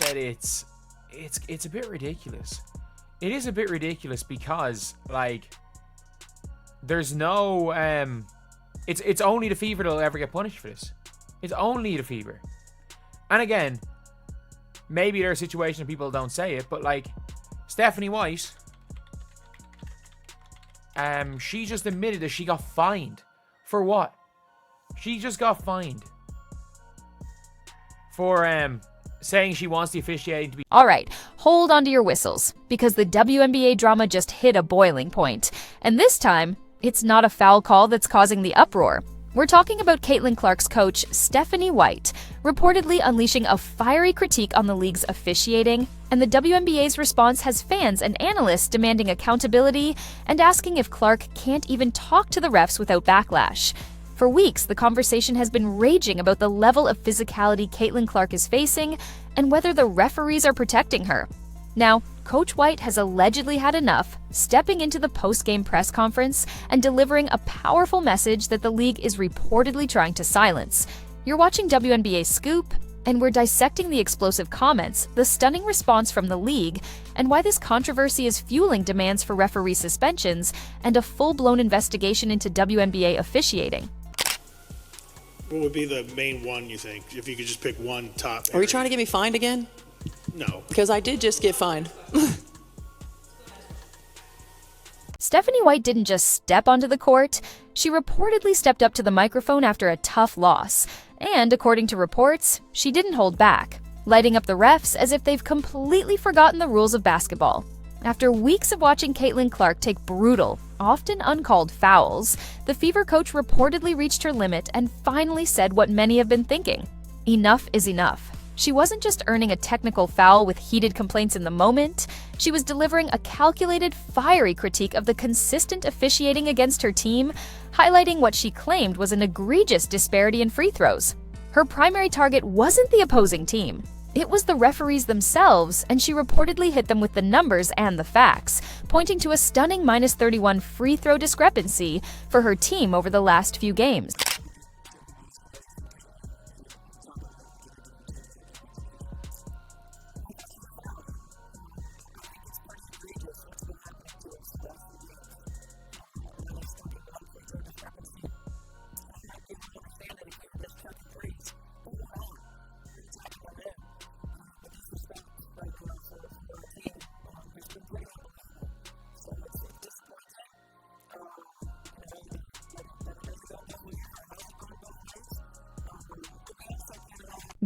that it's a bit ridiculous. It is a bit ridiculous because, like, there's no it's only the Fever that'll ever get punished for this. It's only the Fever. And again, maybe there are situations where people don't say it, but like Stephanie White, she just admitted that she got fined. For what? She just got fined for saying she wants the officiating to be... All right, hold on to your whistles, because the WNBA drama just hit a boiling point. And this time, it's not a foul call that's causing the uproar. We're talking about Caitlin Clark's coach, Stephanie White, reportedly unleashing a fiery critique on the league's officiating, and the WNBA's response has fans and analysts demanding accountability and asking if Clark can't even talk to the refs without backlash. For weeks, the conversation has been raging about the level of physicality Caitlin Clark is facing and whether the referees are protecting her. Now, Coach White has allegedly had enough, stepping into the post-game press conference and delivering a powerful message that the league is reportedly trying to silence. You're watching WNBA Scoop, and we're dissecting the explosive comments, the stunning response from the league, and why this controversy is fueling demands for referee suspensions and a full-blown investigation into WNBA officiating. What would be the main one, you think, if you could just pick one top area? Are you trying to get me fined again? No. Because I did just get fined. Stephanie White didn't just step onto the court, she reportedly stepped up to the microphone after a tough loss. And according to reports, she didn't hold back, lighting up the refs as if they've completely forgotten the rules of basketball. After weeks of watching Caitlin Clark take brutal, often uncalled fouls, the Fever coach reportedly reached her limit and finally said what many have been thinking. Enough is enough. She wasn't just earning a technical foul with heated complaints in the moment, she was delivering a calculated, fiery critique of the consistent officiating against her team, highlighting what she claimed was an egregious disparity in free throws. Her primary target wasn't the opposing team. It was the referees themselves, and she reportedly hit them with the numbers and the facts, pointing to a stunning -31 free throw discrepancy for her team over the last few games.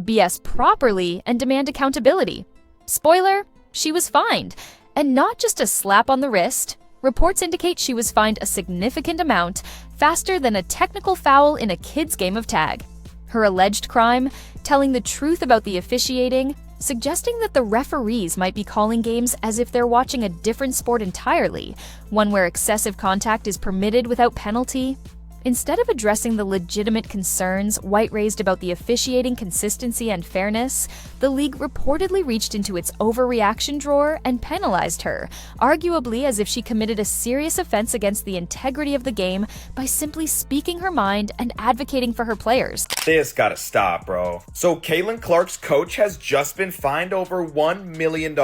BS properly and demand accountability. Spoiler, she was fined, and not just a slap on the wrist. Reports indicate she was fined a significant amount, faster than a technical foul in a kid's game of tag. Her alleged crime, telling the truth about the officiating, suggesting that the referees might be calling games as if they're watching a different sport entirely, one where excessive contact is permitted without penalty. Instead of addressing the legitimate concerns White raised about the officiating consistency and fairness, the league reportedly reached into its overreaction drawer and penalized her, arguably as if she committed a serious offense against the integrity of the game by simply speaking her mind and advocating for her players. This gotta stop, bro. So Caitlin Clark's coach has just been fined over $1 million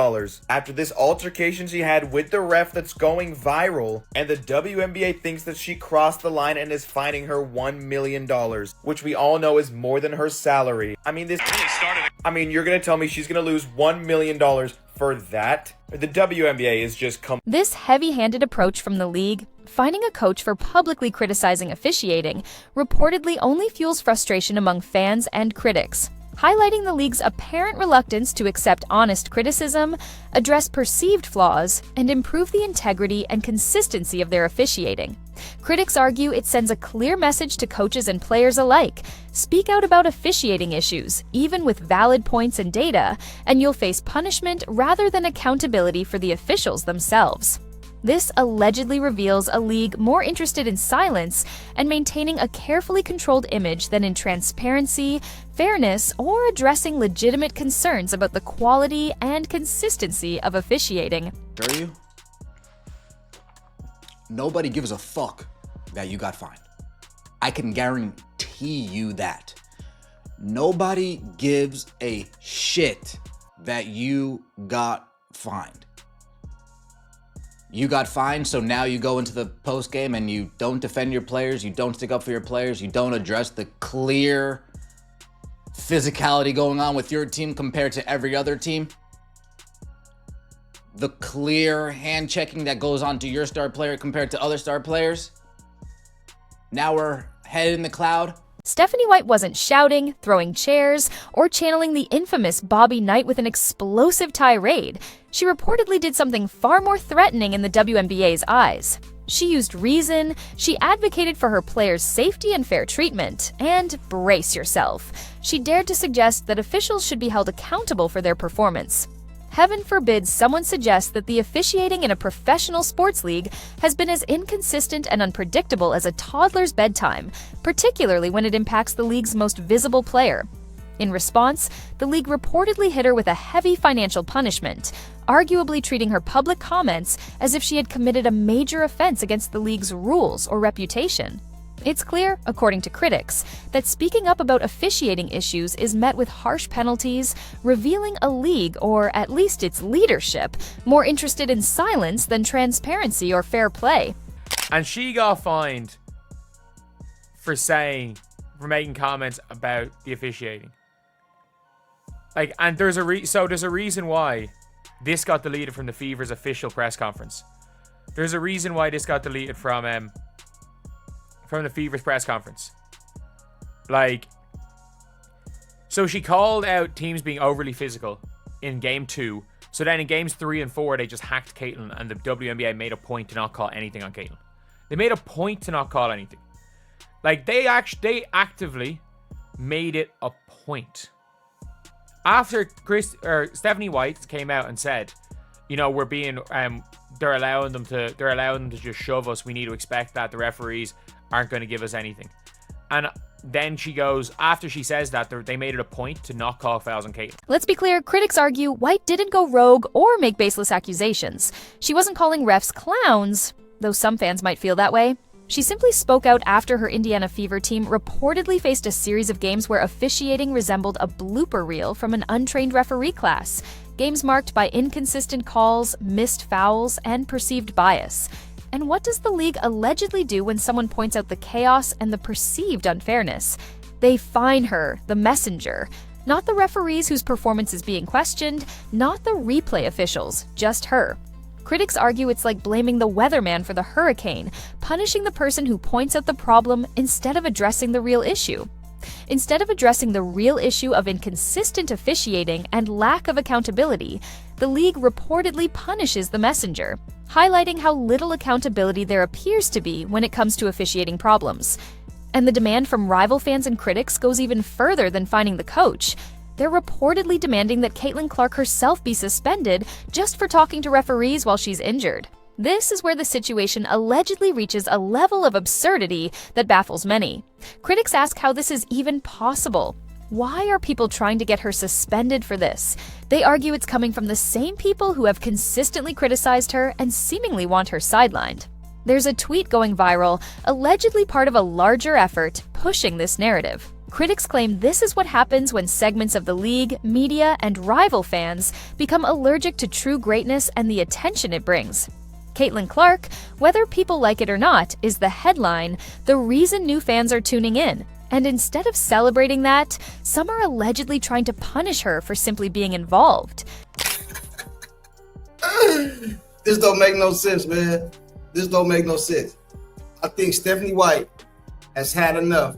after this altercation she had with the ref that's going viral, and the WNBA thinks that she crossed the line and is fining her $1 million, which we all know is more than her salary. You're gonna tell me she's gonna lose $1 million for that? The WNBA is just This heavy-handed approach from the league, finding a coach for publicly criticizing officiating, reportedly only fuels frustration among fans and critics, highlighting the league's apparent reluctance to accept honest criticism, address perceived flaws, and improve the integrity and consistency of their officiating. Critics argue it sends a clear message to coaches and players alike. Speak out about officiating issues, even with valid points and data, and you'll face punishment rather than accountability for the officials themselves. This allegedly reveals a league more interested in silence and maintaining a carefully controlled image than in transparency, fairness, or addressing legitimate concerns about the quality and consistency of officiating. Sure you? Nobody gives a fuck that you got fined. I can guarantee you that. Nobody gives a shit that you got fined. You got fined, so now you go into the post game and you don't defend your players, you don't stick up for your players, you don't address the clear physicality going on with your team compared to every other team. The clear hand checking that goes on to your star player compared to other star players. Now we're headed in the cloud. Stephanie White wasn't shouting, throwing chairs, or channeling the infamous Bobby Knight with an explosive tirade. She reportedly did something far more threatening in the WNBA's eyes. She used reason, she advocated for her players' safety and fair treatment, and brace yourself, she dared to suggest that officials should be held accountable for their performance. Heaven forbid someone suggests that the officiating in a professional sports league has been as inconsistent and unpredictable as a toddler's bedtime, particularly when it impacts the league's most visible player. In response, the league reportedly hit her with a heavy financial punishment, arguably treating her public comments as if she had committed a major offense against the league's rules or reputation. It's clear, according to critics, that speaking up about officiating issues is met with harsh penalties, revealing a league, or at least its leadership, more interested in silence than transparency or fair play. And she got fined for making comments about the officiating. And there's a reason why this got deleted from the Fever's official press conference. There's a reason why this got deleted from the Fever's press conference. So she called out teams being overly physical in Game 2. So then in Games 3 and 4, they just hacked Caitlyn, and the WNBA made a point to not call anything on Caitlyn. They made a point to not call anything. They actively made it a point. After Stephanie White came out and said, we're being they're allowing them to just shove us. We need to expect that. The referees aren't going to give us anything. And then she goes, after she says that, they made it a point to not call fouls on Caitlyn. Let's be clear, critics argue White didn't go rogue or make baseless accusations. She wasn't calling refs clowns, though some fans might feel that way. She simply spoke out after her Indiana Fever team reportedly faced a series of games where officiating resembled a blooper reel from an untrained referee class. Games marked by inconsistent calls, missed fouls, and perceived bias. And what does the league allegedly do when someone points out the chaos and the perceived unfairness? They fine her, the messenger. Not the referees whose performance is being questioned, not the replay officials, just her. Critics argue it's like blaming the weatherman for the hurricane, punishing the person who points out the problem instead of addressing the real issue. Instead of addressing the real issue of inconsistent officiating and lack of accountability, the league reportedly punishes the messenger, highlighting how little accountability there appears to be when it comes to officiating problems. And the demand from rival fans and critics goes even further than fining the coach. They're reportedly demanding that Caitlin Clark herself be suspended just for talking to referees while she's injured. This is where the situation allegedly reaches a level of absurdity that baffles many. Critics ask how this is even possible. Why are people trying to get her suspended for this? They argue it's coming from the same people who have consistently criticized her and seemingly want her sidelined. There's a tweet going viral, allegedly part of a larger effort pushing this narrative. Critics claim this is what happens when segments of the league, media, and rival fans become allergic to true greatness and the attention it brings. Caitlin Clark, whether people like it or not, is the headline, the reason new fans are tuning in. And instead of celebrating that, some are allegedly trying to punish her for simply being involved. This don't make no sense, man. This don't make no sense. I think Stephanie White has had enough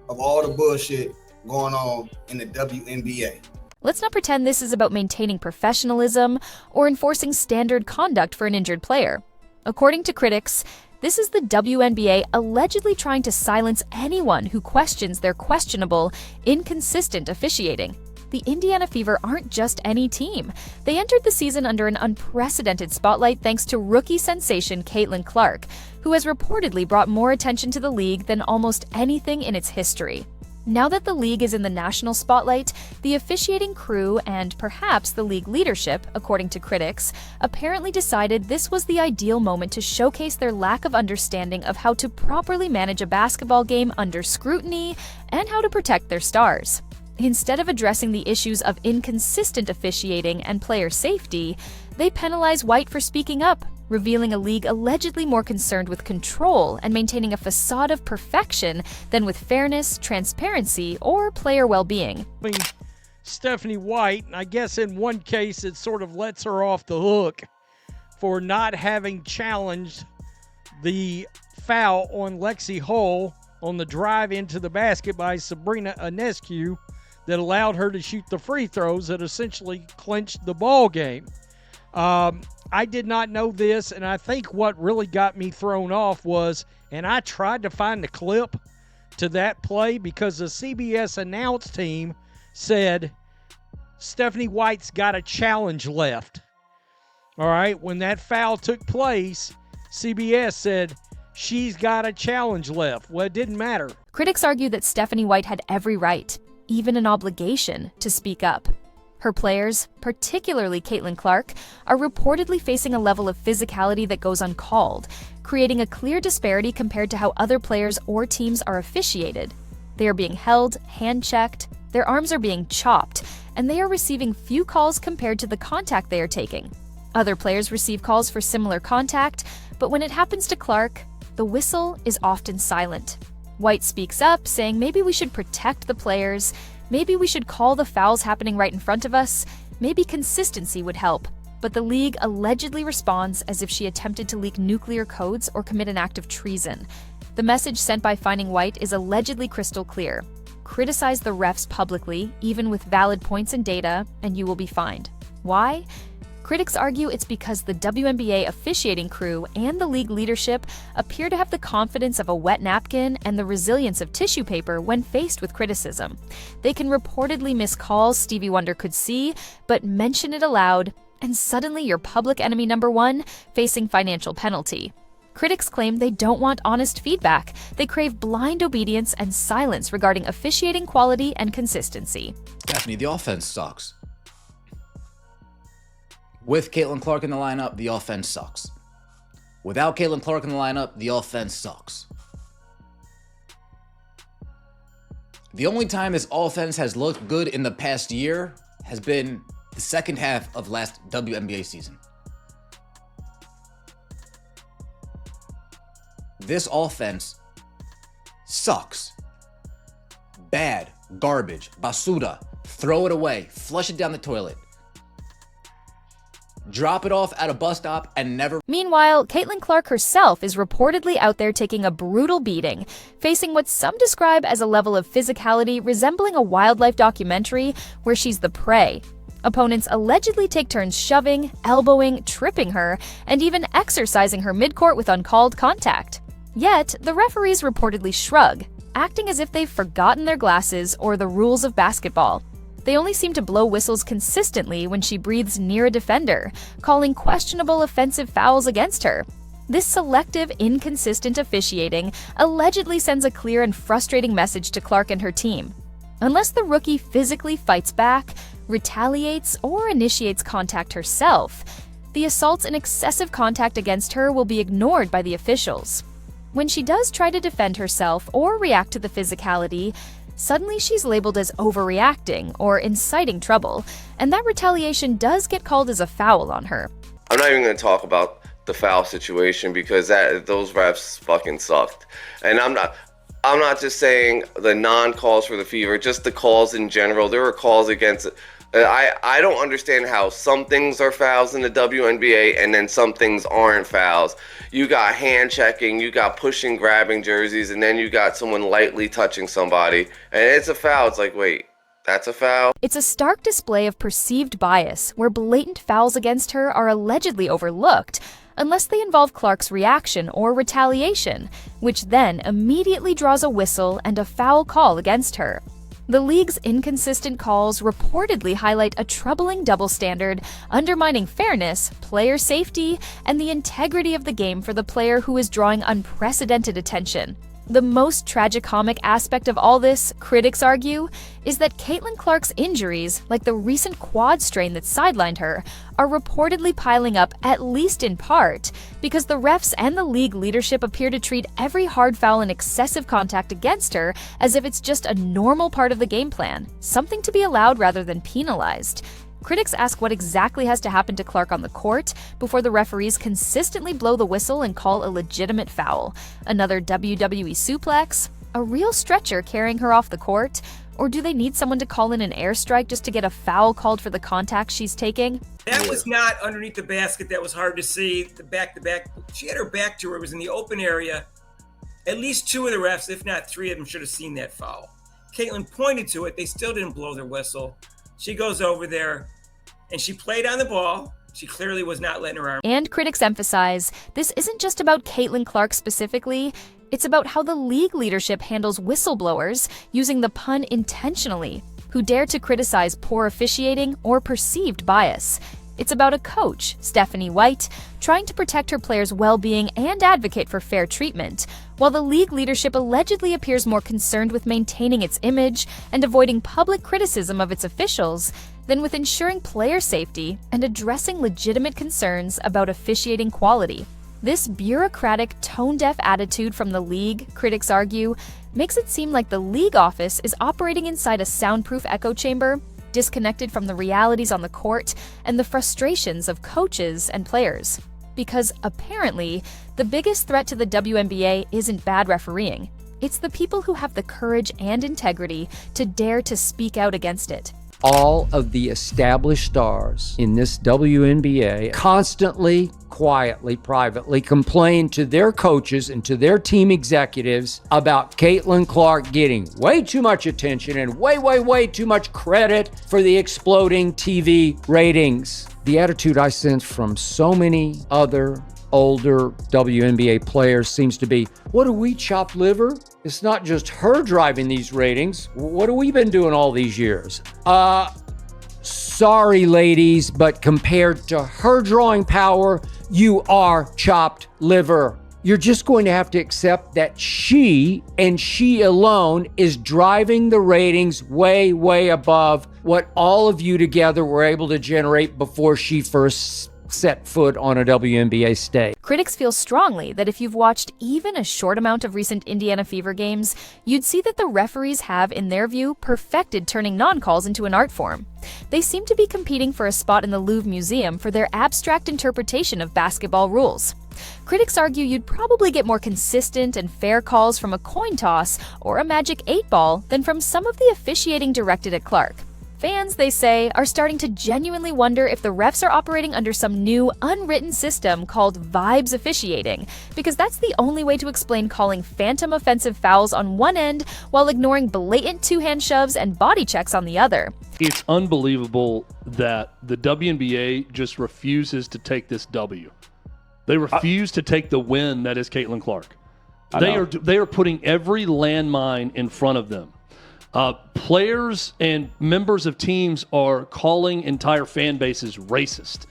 of all the bullshit going on in the WNBA. Let's not pretend this is about maintaining professionalism or enforcing standard conduct for an injured player. According to critics, this is the WNBA allegedly trying to silence anyone who questions their questionable, inconsistent officiating. The Indiana Fever aren't just any team. They entered the season under an unprecedented spotlight thanks to rookie sensation Caitlin Clark, who has reportedly brought more attention to the league than almost anything in its history. Now that the league is in the national spotlight, the officiating crew and perhaps the league leadership, according to critics, apparently decided this was the ideal moment to showcase their lack of understanding of how to properly manage a basketball game under scrutiny and how to protect their stars. Instead of addressing the issues of inconsistent officiating and player safety, they penalize White for speaking up, revealing a league allegedly more concerned with control and maintaining a facade of perfection than with fairness, transparency, or player well-being. Stephanie White, I guess in one case it sort of lets her off the hook for not having challenged the foul on Lexi Hull on the drive into the basket by Sabrina Ionescu that allowed her to shoot the free throws that essentially clinched the ball game. I did not know this, and I think what really got me thrown off was, and I tried to find the clip to that play because the CBS announce team said Stephanie White's got a challenge left. All right, when that foul took place, CBS said she's got a challenge left. Well, it didn't matter. Critics argue that Stephanie White had every right, even an obligation, to speak up. Her players, particularly Caitlin Clark, are reportedly facing a level of physicality that goes uncalled, creating a clear disparity compared to how other players or teams are officiated. They are being held, hand-checked, their arms are being chopped, and they are receiving few calls compared to the contact they are taking. Other players receive calls for similar contact, but when it happens to Clark, the whistle is often silent. White speaks up, saying maybe we should protect the players, maybe we should call the fouls happening right in front of us, maybe consistency would help. But the league allegedly responds as if she attempted to leak nuclear codes or commit an act of treason. The message sent by fining White is allegedly crystal clear. Criticize the refs publicly, even with valid points and data, and you will be fined. Why? Critics argue it's because the WNBA officiating crew and the league leadership appear to have the confidence of a wet napkin and the resilience of tissue paper when faced with criticism. They can reportedly miss calls Stevie Wonder could see, but mention it aloud, and suddenly you're public enemy number one, facing financial penalty. Critics claim they don't want honest feedback. They crave blind obedience and silence regarding officiating quality and consistency. Stephanie, the offense sucks. With Caitlin Clark in the lineup, the offense sucks. Without Caitlin Clark in the lineup, the offense sucks. The only time this offense has looked good in the past year has been the second half of last WNBA season. This offense sucks. Bad, garbage, basura, throw it away, flush it down the toilet. Drop it off at a bus stop and never. Meanwhile, Caitlin Clark herself is reportedly out there taking a brutal beating, facing what some describe as a level of physicality resembling a wildlife documentary where she's the prey. Opponents allegedly take turns shoving, elbowing, tripping her, and even exercising her midcourt with uncalled contact. Yet, the referees reportedly shrug, acting as if they've forgotten their glasses or the rules of basketball. They only seem to blow whistles consistently when she breathes near a defender, calling questionable offensive fouls against her. This selective, inconsistent officiating allegedly sends a clear and frustrating message to Clark and her team. Unless the rookie physically fights back, retaliates, or initiates contact herself, the assaults and excessive contact against her will be ignored by the officials. When she does try to defend herself or react to the physicality, suddenly she's labeled as overreacting or inciting trouble, and that retaliation does get called as a foul on her. I'm not even going to talk about the foul situation because those refs fucking sucked. And I'm not just saying the non-calls for the Fever, just the calls in general. There were calls against I don't understand how some things are fouls in the WNBA and then some things aren't fouls. You got hand checking, you got pushing, grabbing jerseys, and then you got someone lightly touching somebody, and it's a foul. It's like, wait, that's a foul? It's a stark display of perceived bias, where blatant fouls against her are allegedly overlooked, unless they involve Clark's reaction or retaliation, which then immediately draws a whistle and a foul call against her. The league's inconsistent calls reportedly highlight a troubling double standard, undermining fairness, player safety, and the integrity of the game for the player who is drawing unprecedented attention. The most tragicomic aspect of all this, critics argue, is that Caitlin Clark's injuries, like the recent quad strain that sidelined her, are reportedly piling up, at least in part, because the refs and the league leadership appear to treat every hard foul and excessive contact against her as if it's just a normal part of the game plan, something to be allowed rather than penalized. Critics ask what exactly has to happen to Clark on the court before the referees consistently blow the whistle and call a legitimate foul. Another WWE suplex? A real stretcher carrying her off the court? Or do they need someone to call in an airstrike just to get a foul called for the contact she's taking? That was not underneath the basket. That was hard to see. The back-to-back. She had her back to her. It was in the open area. At least two of the refs, if not three of them, should have seen that foul. Caitlin pointed to it. They still didn't blow their whistle. She goes over there, and she played on the ball. She clearly was not letting her arm. And critics emphasize, this isn't just about Caitlin Clark specifically. It's about how the league leadership handles whistleblowers, using the pun intentionally, who dare to criticize poor officiating or perceived bias. It's about a coach, Stephanie White, trying to protect her players' well-being and advocate for fair treatment, while the league leadership allegedly appears more concerned with maintaining its image and avoiding public criticism of its officials than with ensuring player safety and addressing legitimate concerns about officiating quality. This bureaucratic, tone-deaf attitude from the league, critics argue, makes it seem like the league office is operating inside a soundproof echo chamber, disconnected from the realities on the court and the frustrations of coaches and players. Because apparently, the biggest threat to the WNBA isn't bad refereeing. It's the people who have the courage and integrity to dare to speak out against it. All of the established stars in this WNBA constantly, quietly, privately complain to their coaches and to their team executives about Caitlin Clark getting way too much attention and way too much credit for the exploding TV ratings. The attitude I sense from so many other older WNBA players seems to be, what are we, chopped liver? It's not just her driving these ratings. What have we been doing all these years? Sorry, ladies, but compared to her drawing power, you are chopped liver. You're just going to have to accept that she, and she alone, is driving the ratings way above what all of you together were able to generate before she first set foot on a WNBA stage. Critics feel strongly that if you've watched even a short amount of recent Indiana Fever games, you'd see that the referees have, in their view, perfected turning non-calls into an art form. They seem to be competing for a spot in the Louvre Museum for their abstract interpretation of basketball rules. Critics argue you'd probably get more consistent and fair calls from a coin toss or a magic 8-ball than from some of the officiating directed at Clark. Fans, they say, are starting to genuinely wonder if the refs are operating under some new, unwritten system called vibes officiating, because that's the only way to explain calling phantom offensive fouls on one end while ignoring blatant two-hand shoves and body checks on the other. It's unbelievable that the WNBA just refuses to take this W. They refuse to take the win that is Caitlin Clark. They are putting every landmine in front of them. Players and members of teams are calling entire fan bases racist.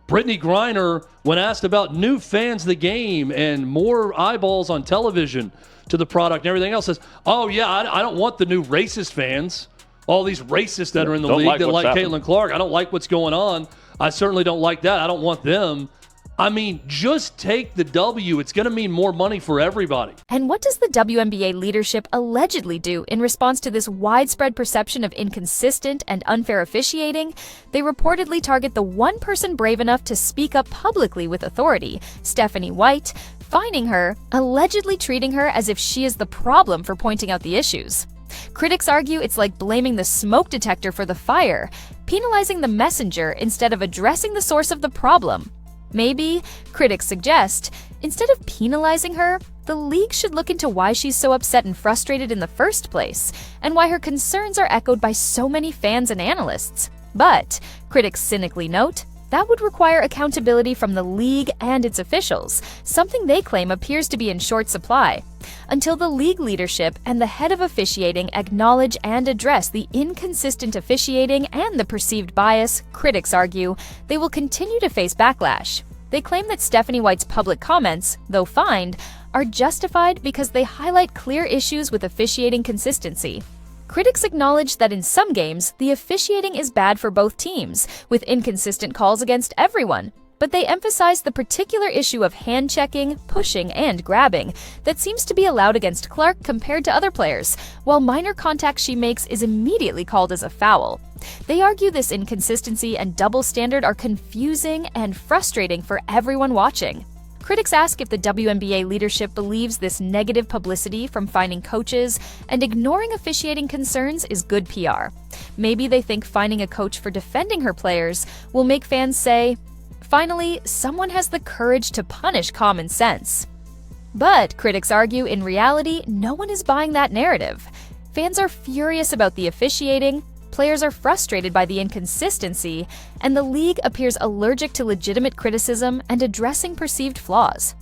Brittany Griner, when asked about new fans of the game and more eyeballs on television to the product and everything else, says, oh yeah, I don't want the new racist fans. All these racists that are in the league that like Caitlin Clark. I don't like what's going on. I certainly don't like that. I don't want them. I mean, just take the W. It's going to mean more money for everybody. And what does the WNBA leadership allegedly do in response to this widespread perception of inconsistent and unfair officiating? They reportedly target the one person brave enough to speak up publicly with authority, Stephanie White, fining her, allegedly treating her as if she is the problem for pointing out the issues. Critics argue it's like blaming the smoke detector for the fire, penalizing the messenger instead of addressing the source of the problem. Maybe, critics suggest, instead of penalizing her, the league should look into why she's so upset and frustrated in the first place, and why her concerns are echoed by so many fans and analysts. But, critics cynically note, that would require accountability from the league and its officials, something they claim appears to be in short supply. Until the league leadership and the head of officiating acknowledge and address the inconsistent officiating and the perceived bias, critics argue, they will continue to face backlash. They claim that Stephanie White's public comments, though fined, are justified because they highlight clear issues with officiating consistency. Critics acknowledge that in some games, the officiating is bad for both teams, with inconsistent calls against everyone. But they emphasize the particular issue of hand-checking, pushing, and grabbing that seems to be allowed against Clark compared to other players, while minor contact she makes is immediately called as a foul. They argue this inconsistency and double standard are confusing and frustrating for everyone watching. Critics ask if the WNBA leadership believes this negative publicity from finding coaches and ignoring officiating concerns is good PR. Maybe they think finding a coach for defending her players will make fans say, "Finally, someone has the courage to punish common sense." But, critics argue, in reality, no one is buying that narrative. Fans are furious about the officiating, players are frustrated by the inconsistency, and the league appears allergic to legitimate criticism and addressing perceived flaws.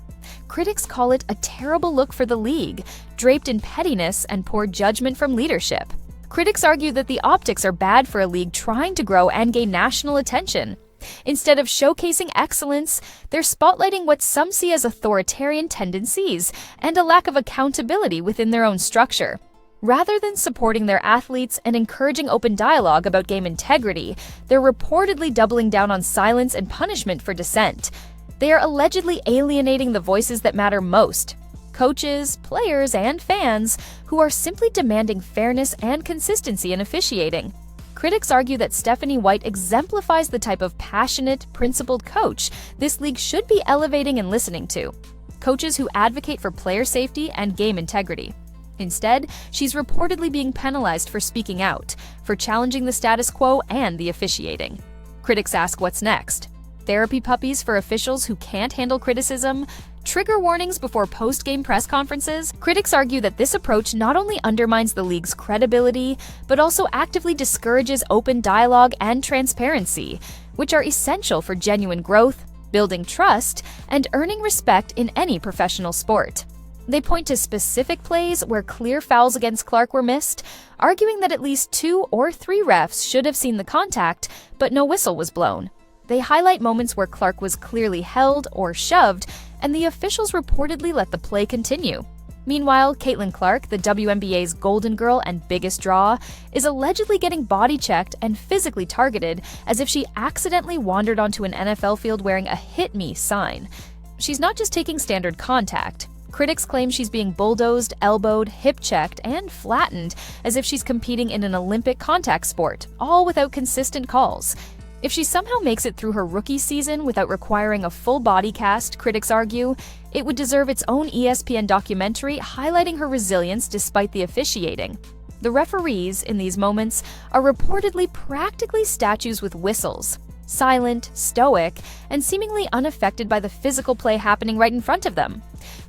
Critics call it a terrible look for the league, draped in pettiness and poor judgment from leadership. Critics argue that the optics are bad for a league trying to grow and gain national attention. Instead of showcasing excellence, they're spotlighting what some see as authoritarian tendencies and a lack of accountability within their own structure. Rather than supporting their athletes and encouraging open dialogue about game integrity, they're reportedly doubling down on silence and punishment for dissent. They are allegedly alienating the voices that matter most: coaches, players, and fans who are simply demanding fairness and consistency in officiating. Critics argue that Stephanie White exemplifies the type of passionate, principled coach this league should be elevating and listening to: coaches who advocate for player safety and game integrity. Instead, she's reportedly being penalized for speaking out, for challenging the status quo and the officiating. Critics ask what's next. Therapy puppies for officials who can't handle criticism? Trigger warnings before post-game press conferences? Critics argue that this approach not only undermines the league's credibility, but also actively discourages open dialogue and transparency, which are essential for genuine growth, building trust, and earning respect in any professional sport. They point to specific plays where clear fouls against Clark were missed, arguing that at least 2 or 3 refs should have seen the contact, but no whistle was blown. They highlight moments where Clark was clearly held or shoved, and the officials reportedly let the play continue. Meanwhile, Caitlin Clark, the WNBA's golden girl and biggest draw, is allegedly getting body-checked and physically targeted as if she accidentally wandered onto an NFL field wearing a "Hit Me" sign. She's not just taking standard contact. Critics claim she's being bulldozed, elbowed, hip-checked, and flattened as if she's competing in an Olympic contact sport, all without consistent calls. If she somehow makes it through her rookie season without requiring a full body cast, critics argue, it would deserve its own ESPN documentary highlighting her resilience despite the officiating. The referees, in these moments, are reportedly practically statues with whistles, silent, stoic, and seemingly unaffected by the physical play happening right in front of them.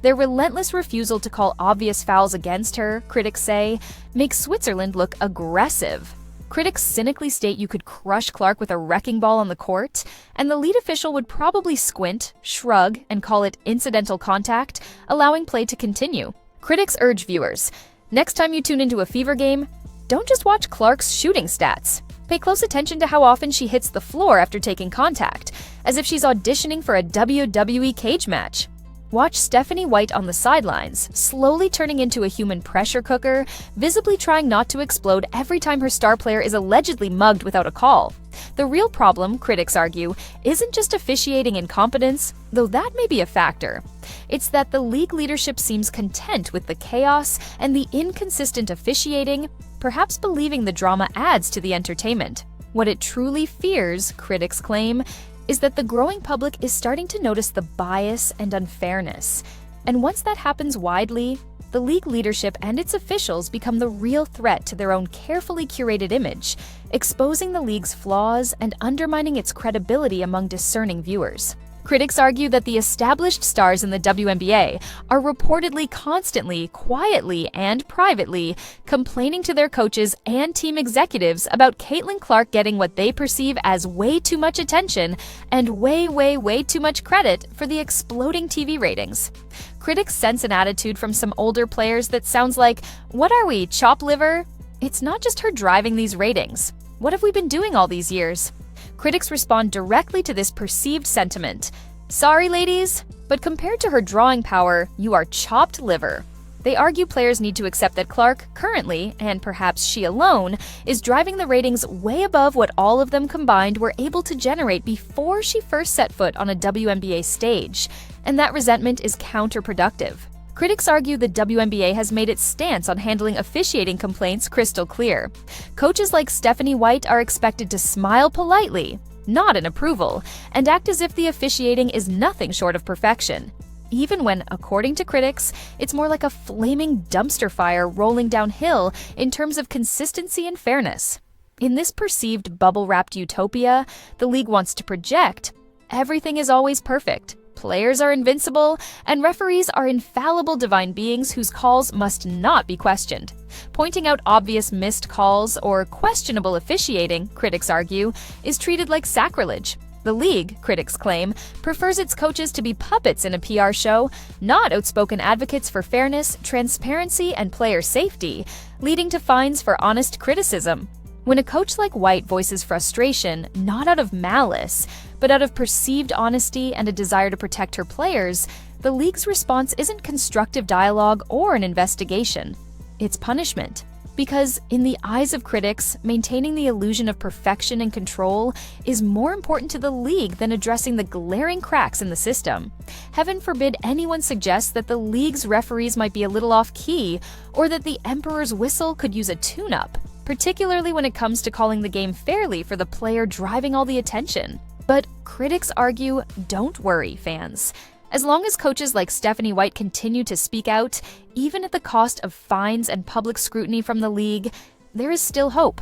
Their relentless refusal to call obvious fouls against her, critics say, makes Switzerland look aggressive. Critics cynically state you could crush Clark with a wrecking ball on the court, and the lead official would probably squint, shrug, and call it incidental contact, allowing play to continue. Critics urge viewers, next time you tune into a Fever game, don't just watch Clark's shooting stats. Pay close attention to how often she hits the floor after taking contact, as if she's auditioning for a WWE cage match. Watch Stephanie White on the sidelines, slowly turning into a human pressure cooker, visibly trying not to explode every time her star player is allegedly mugged without a call. The real problem, critics argue, isn't just officiating incompetence, though that may be a factor. It's that the league leadership seems content with the chaos and the inconsistent officiating, perhaps believing the drama adds to the entertainment. What it truly fears, critics claim, is that the growing public is starting to notice the bias and unfairness. And once that happens widely, the league leadership and its officials become the real threat to their own carefully curated image, exposing the league's flaws and undermining its credibility among discerning viewers. Critics argue that the established stars in the WNBA are reportedly constantly, quietly, and privately complaining to their coaches and team executives about Caitlin Clark getting what they perceive as way too much attention and way too much credit for the exploding TV ratings. Critics sense an attitude from some older players that sounds like, "What are we, chop liver?" It's not just her driving these ratings. What have we been doing all these years? Critics respond directly to this perceived sentiment. Sorry, ladies, but compared to her drawing power, you are chopped liver. They argue players need to accept that Clark currently, and perhaps she alone, is driving the ratings way above what all of them combined were able to generate before she first set foot on a WNBA stage, and that resentment is counterproductive. Critics argue the WNBA has made its stance on handling officiating complaints crystal clear. Coaches like Stephanie White are expected to smile politely, nod in approval, and act as if the officiating is nothing short of perfection. Even when, according to critics, it's more like a flaming dumpster fire rolling downhill in terms of consistency and fairness. In this perceived bubble-wrapped utopia the league wants to project, everything is always perfect. Players are invincible, and referees are infallible divine beings whose calls must not be questioned. Pointing out obvious missed calls or questionable officiating, critics argue, is treated like sacrilege. The league, critics claim, prefers its coaches to be puppets in a PR show, not outspoken advocates for fairness, transparency, and player safety, leading to fines for honest criticism. When a coach like White voices frustration, not out of malice, but out of perceived honesty and a desire to protect her players, the league's response isn't constructive dialogue or an investigation. It's punishment. Because, in the eyes of critics, maintaining the illusion of perfection and control is more important to the league than addressing the glaring cracks in the system. Heaven forbid anyone suggests that the league's referees might be a little off-key, or that the Emperor's whistle could use a tune-up, particularly when it comes to calling the game fairly for the player driving all the attention. But critics argue, don't worry, fans. As long as coaches like Stephanie White continue to speak out, even at the cost of fines and public scrutiny from the league, there is still hope.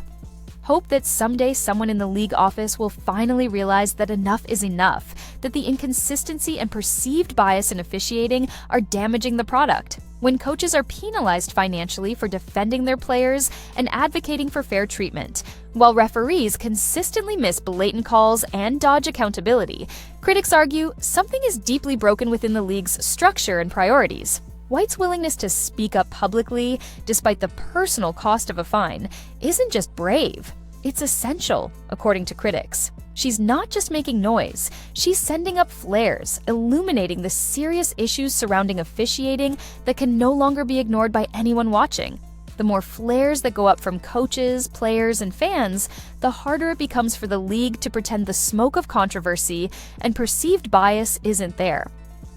Hope that someday someone in the league office will finally realize that enough is enough, that the inconsistency and perceived bias in officiating are damaging the product. When coaches are penalized financially for defending their players and advocating for fair treatment, while referees consistently miss blatant calls and dodge accountability, critics argue something is deeply broken within the league's structure and priorities. White's willingness to speak up publicly, despite the personal cost of a fine, isn't just brave, it's essential, according to critics. She's not just making noise, she's sending up flares, illuminating the serious issues surrounding officiating that can no longer be ignored by anyone watching. The more flares that go up from coaches, players, and fans, the harder it becomes for the league to pretend the smoke of controversy and perceived bias isn't there.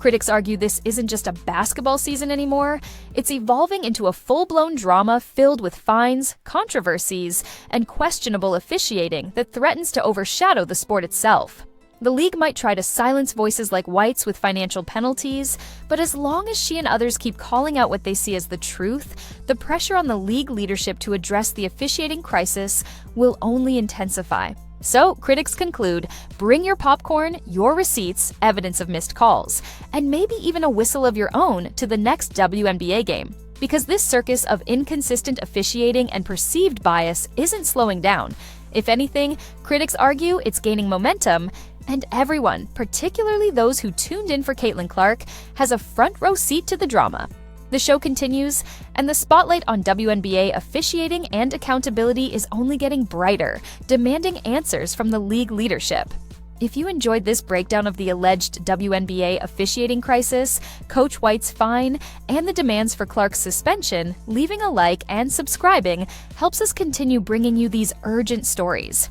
Critics argue this isn't just a basketball season anymore, it's evolving into a full-blown drama filled with fines, controversies, and questionable officiating that threatens to overshadow the sport itself. The league might try to silence voices like White's with financial penalties, but as long as she and others keep calling out what they see as the truth, the pressure on the league leadership to address the officiating crisis will only intensify. So, critics conclude, bring your popcorn, your receipts, evidence of missed calls, and maybe even a whistle of your own to the next WNBA game. Because this circus of inconsistent officiating and perceived bias isn't slowing down. If anything, critics argue it's gaining momentum, and everyone, particularly those who tuned in for Caitlin Clark, has a front row seat to the drama. The show continues, and the spotlight on WNBA officiating and accountability is only getting brighter, demanding answers from the league leadership. If you enjoyed this breakdown of the alleged WNBA officiating crisis, Coach White's fine, and the demands for Clark's suspension, leaving a like and subscribing helps us continue bringing you these urgent stories.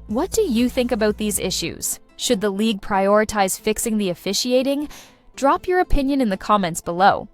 What do you think about these issues? Should the league prioritize fixing the officiating? Drop your opinion in the comments below.